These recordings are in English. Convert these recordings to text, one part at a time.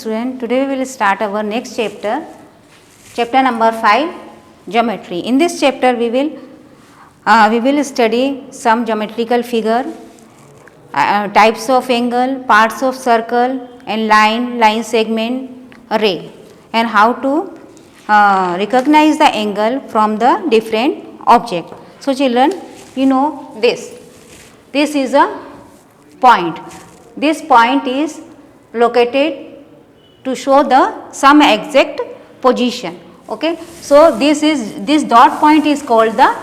Student, today we will start our next chapter, chapter number 5, geometry. In this chapter we will study some geometrical figure, types of angle, parts of circle and line segment, ray, and how to recognize the angle from the different object. So children, you know this is a point. This point is located to show the some exact position. Okay, so this dot point is called the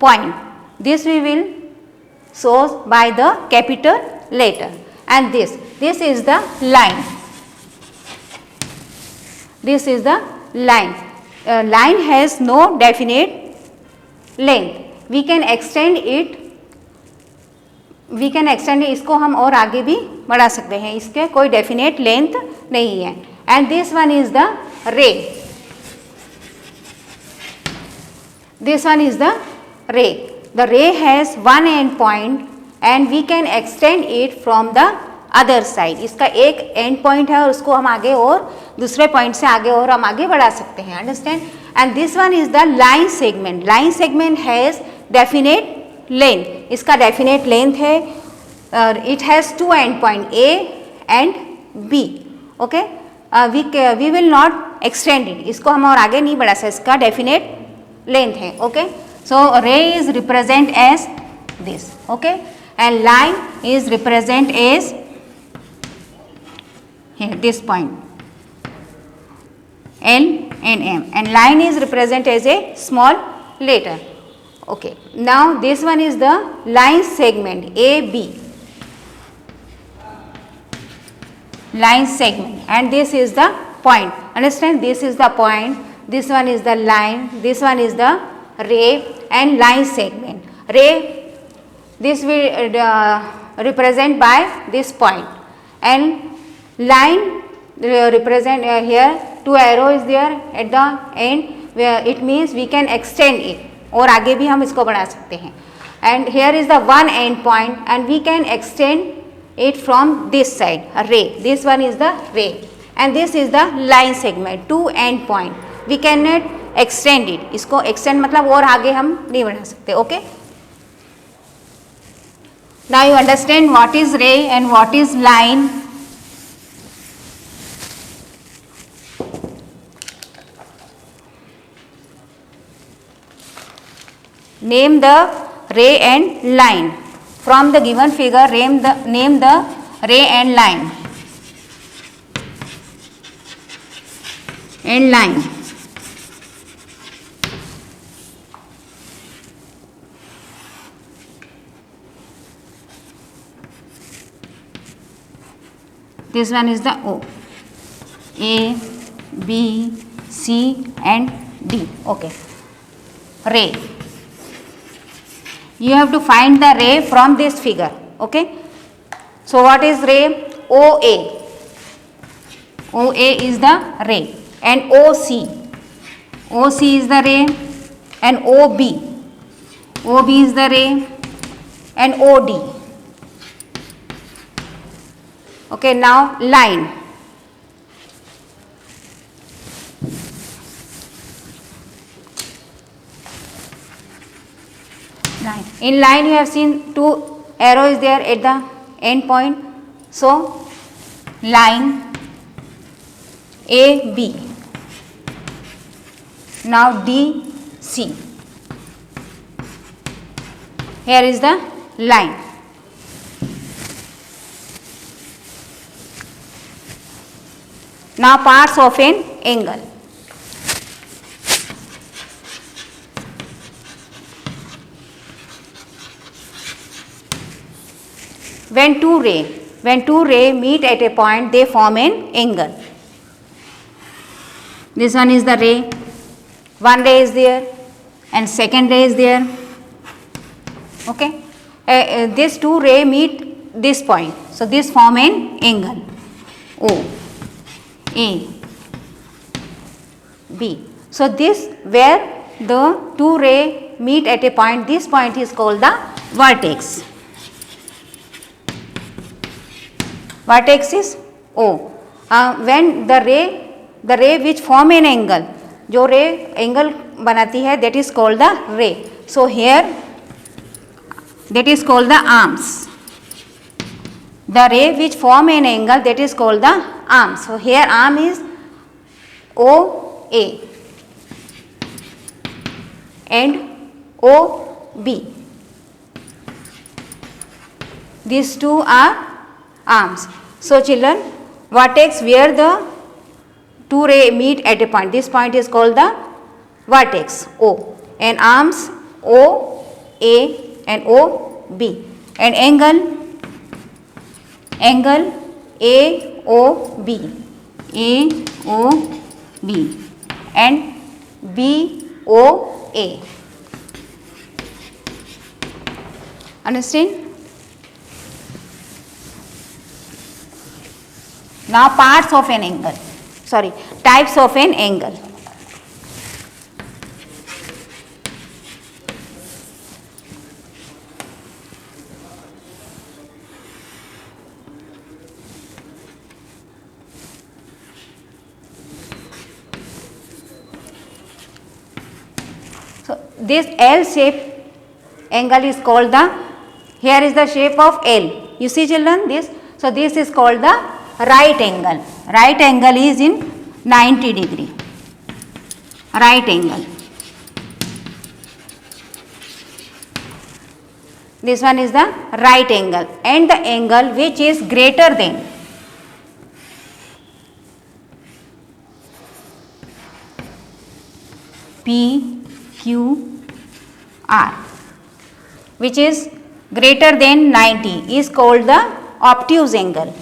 point. This we will show by the capital letter, and this is the line. This is the line. Line has no definite length. We can extend it. इसको हम और आगे भी बढ़ा सकते हैं, इसके कोई डेफिनेट लेंथ नहीं है. And this one is the ray. This one is the ray. The ray has one end point and we can extend it from the other side. इसका एक एंड पॉइंट है और उसको हम आगे और दूसरे पॉइंट से आगे और हम आगे बढ़ा सकते हैं. Understand. And this one is the line segment. Line segment has definite length. इसका डेफिनेट लेंथ है. It has two end point A and B. Okay, we will not extend it. इसको हम और आगे नहीं बढ़ा सकते, इसका डेफिनेट लेंथ है. Okay, so ray is represent as this. Okay, and line is represent as this point L and M, and line is represent as a small letter. Okay, now this one is the line segment AB, line segment, and this is the point. Understand, this is the point, this one is the line, this one is the ray and line segment. Ray, this will represent by this point, and line represent here two arrow is there at the end, where it means we can extend it, और आगे भी हम इसको बढ़ा सकते हैं. And here is the one end point and we can extend it from this side. Ray, this one is the ray and this is the line segment. Two end point we can not extend it. इसको extend मतलब और आगे हम नहीं बढ़ा सकते. Okay, now you understand what is ray and what is line. Name the ray and line. From the given figure, name the ray and line. And line. This one is the O. A, B, C and D. Okay. Ray. You have to find the ray from this figure. Okay, so what is ray? OA. OA is the ray, and OC. OC is the ray, and OB. OB is the ray, and OD. Okay, now line. In line you have seen two arrows there at the end point. So line AB. Now DC. Here is the line. Now parts of an angle. When two ray meet at a point, they form an angle. This one is the ray. One ray is there and second ray is there. Okay, these two ray meet this point, so this form an angle. O, A, B. So this where the two ray meet at a point, this point is called the vertex. Vertex is O. When the ray which form an angle, जो रे angle बनाती है, that is called the ray. So here that is called the arms. The ray which form an angle, that is called the arm. So here arm is OA and OB. These two are arms. So children, vertex where the two ray meet at a point, this point is called the vertex O, and arms OA and OB, and angle AOB and BOA. Understand? Now parts of an angle, types of an angle. So this L shape angle is called the, here is the shape of L. You see children this? So this is called the right angle. Right angle is in 90 degree. Right angle. This one is the right angle, and the angle which is greater than PQR, which is greater than 90, is called the obtuse angle.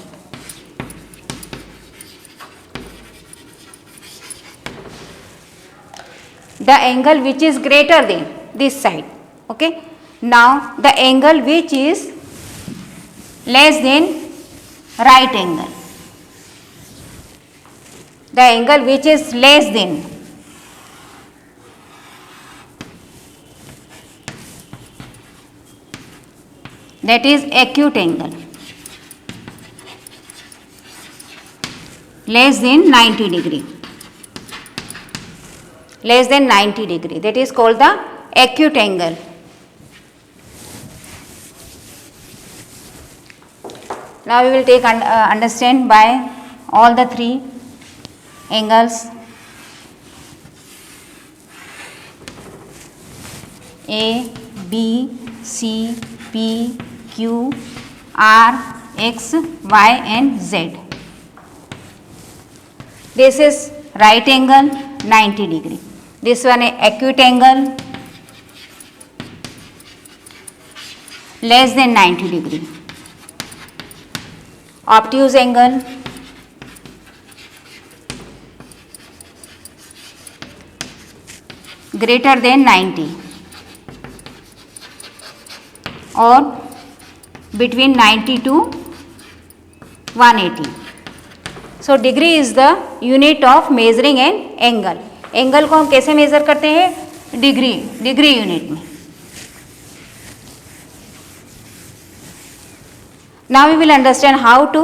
The angle which is greater than this side. Okay. Now the angle which is less than right angle. The angle which is less than, that is acute angle, less than 90 degree. Less than 90 degree, that is called the acute angle. Now we will take understand by all the three angles. A, B, C, P, Q, R, X, Y and Z. This is right angle 90 degree. This one is acute angle less than 90 degree. Obtuse angle greater than 90 or between 90 to 180. So degree is the unit of measuring an angle. Angle को हम कैसे major करते हैं? Degree unit में. Now we will understand how to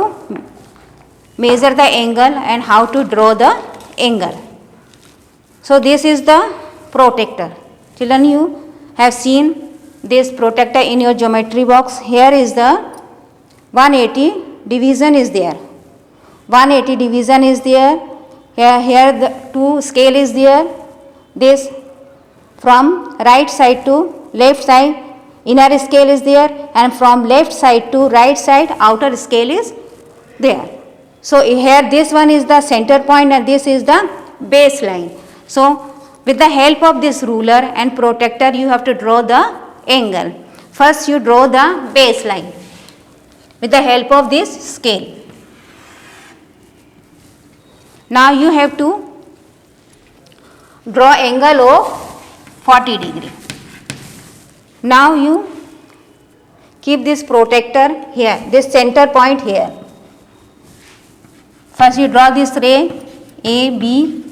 measure the angle and how to draw the angle. So this is the protractor. Children, you have seen this protractor in your geometry box. Here is the 180 division is there. 180 division is there. Here the two scale is there. This from right side to left side inner scale is there, and from left side to right side outer scale is there. So here this one is the center point and this is the baseline. So with the help of this ruler and protractor you have to draw the angle. First you draw the baseline with the help of this scale. Now you have to draw angle of 40 degree. Now you keep this protractor here, this center point here. First you draw this ray A, B,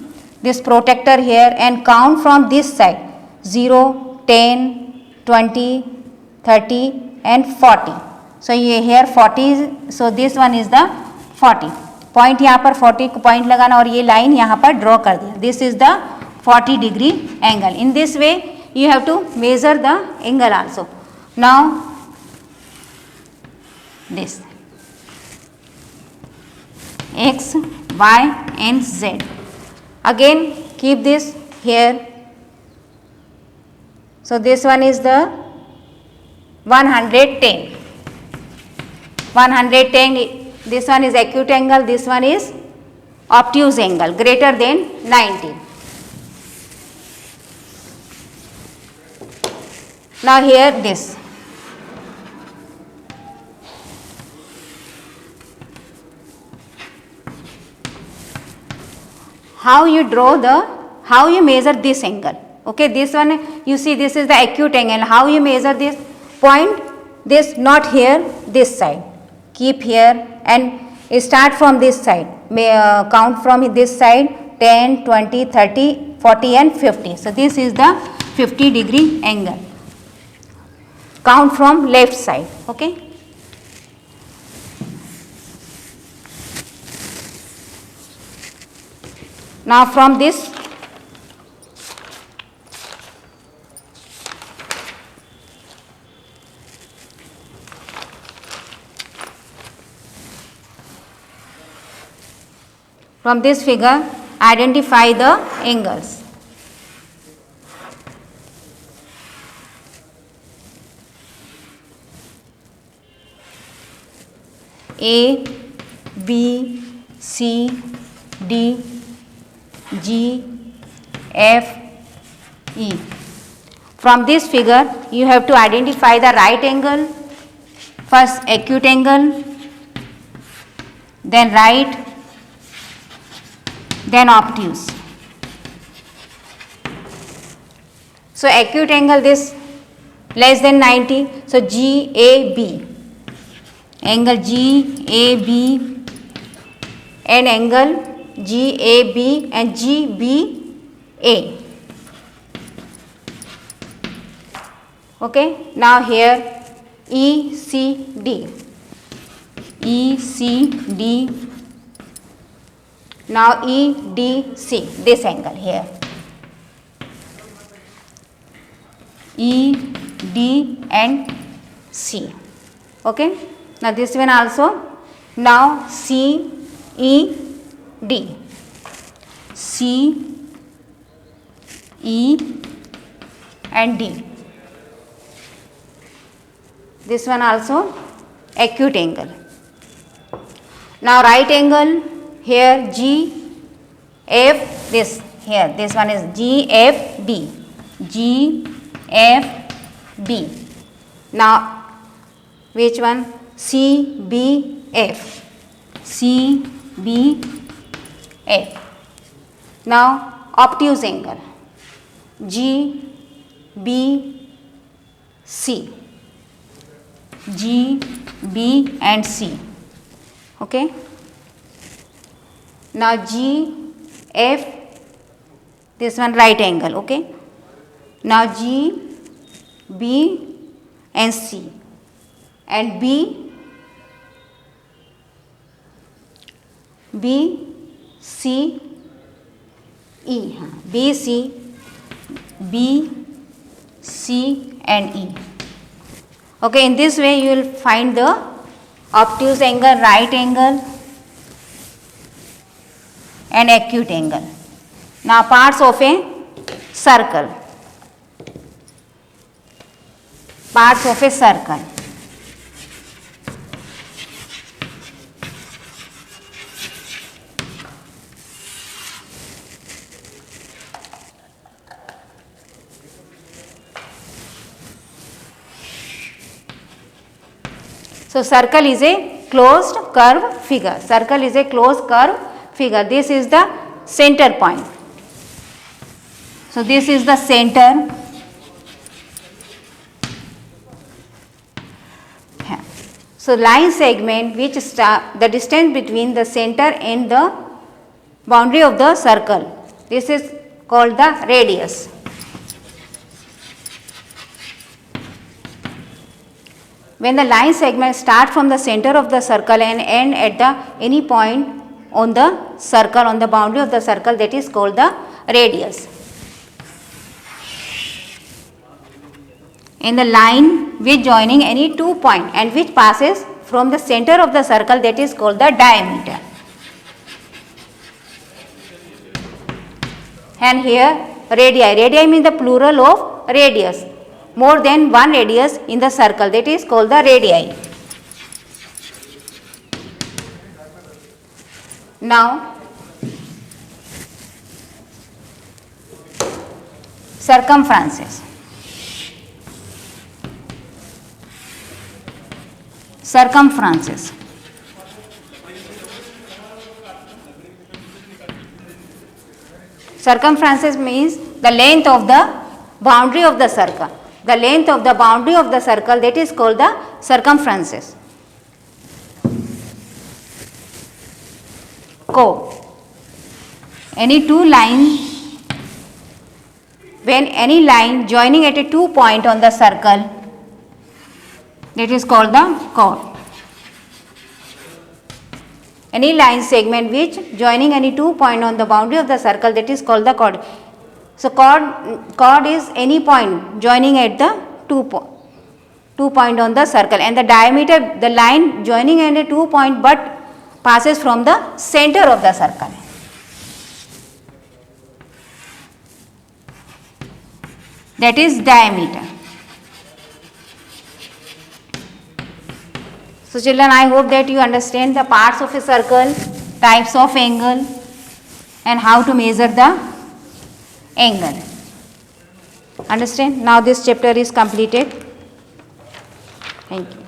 this protractor here and count from this side 0, 10, 20, 30 and 40. So here 40 is, so this one is the 40 point यहाँ पर 40 को point लगाना और ये line यहाँ पर draw कर दिया. This is the 40 degree angle. In this way you have to measure the angle also. Now this x, y and z. Again keep this here. So this one is the 110. 110. This one is acute angle. This one is obtuse angle greater than 90. Now here this. How you draw the, how you measure this angle. Okay, this one you see this is the acute angle. How you measure this point? This not here, this side. Keep here and start from this side. Count from this side 10, 20, 30, 40 and 50. So this is the 50 degree angle. Count from left side. Okay. Now from this figure identify the angles. A, B, C, D, G, F, E. From this figure you have to identify the right angle, first acute angle, then right, then obtuse. So acute angle this less than 90, so GAB. Angle GAB and angle GAB and GBA. Okay. Now here ECD. ECD. Now EDC. This angle here. E, D and C. Okay. Now this one also. Now C, E, D. C, E and D. This one also acute angle. Now right angle here G, F, this here, this one is G, F, B. G, F, B. Now which one? C, B, F. C, B, F. Now obtuse angle G, B, C. G, B and C. Okay. Now G, F, this one right angle. Okay. Now G, B and C and B, C, E. B, C, B, C and E. Okay, in this way you will find the obtuse angle, right angle and acute angle. Now parts of a circle. Parts of a circle. So circle is a closed curve figure. Circle is a closed curve figure. This is the center point. So this is the center. So line segment which the distance between the center and the boundary of the circle. This is called the radius. When the line segment start from the center of the circle and end at the any point on the circle, on the boundary of the circle, that is called the radius. In the line with joining any 2 points and which passes from the center of the circle, that is called the diameter. And here radii means the plural of radius, more than one radius in the circle, that is called the radii. Now circumferences. Circumferences. Circumferences means the length of the boundary of the circle. The length of the boundary of the circle, that is called the circumferences. Chord. Any two lines, when any line joining at a 2 point on the circle, that is called the chord. Any line segment which joining any 2 point on the boundary of the circle, that is called the chord. So chord is any point joining at the 2 point on the circle, and the diameter, the line joining at a 2 point but passes from the center of the circle. That is diameter. So children, I hope that you understand the parts of a circle, types of angle, and how to measure the angle. Understand? Now this chapter is completed. Thank you.